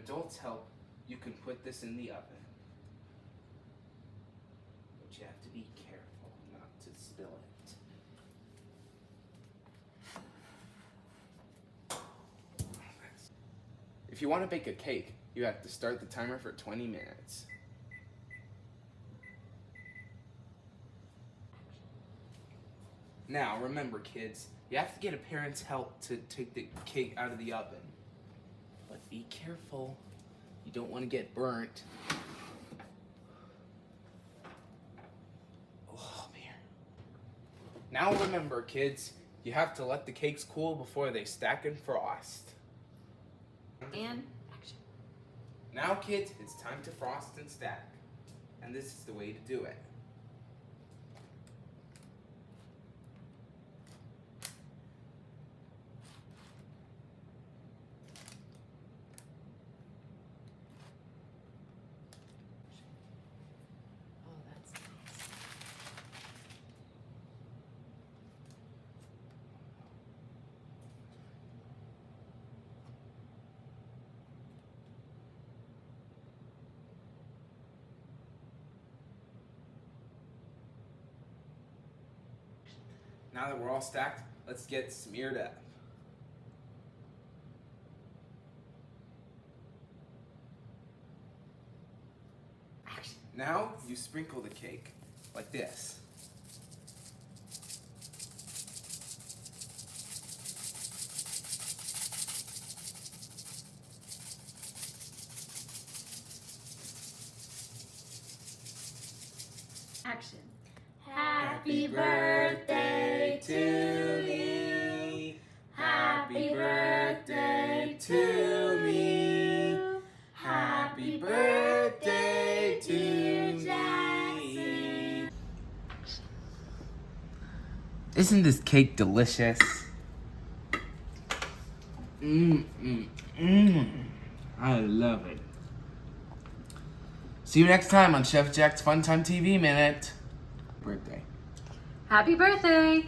adults help, you can put this in the oven. But you have to be careful not to spill it. If you want to bake a cake, you have to start the timer for 20 minutes. Now, remember kids, you have to get a parent's help to take the cake out of the oven. But be careful, you don't want to get burnt. Oh, man. Now remember kids, you have to let the cakes cool before they stack and frost. And action. Now kids, it's time to frost and stack. And this is the way to do it. Oh, that's nice. Now that we're all stacked, let's get smeared up. Action. Now you sprinkle the cake like this. Action. Happy birthday to me. Happy birthday to me. Happy birthday to Jackson. Isn't this cake delicious? I love it. See you next time on Chef Jack's Fun Time TV Minute. Birthday. Happy birthday!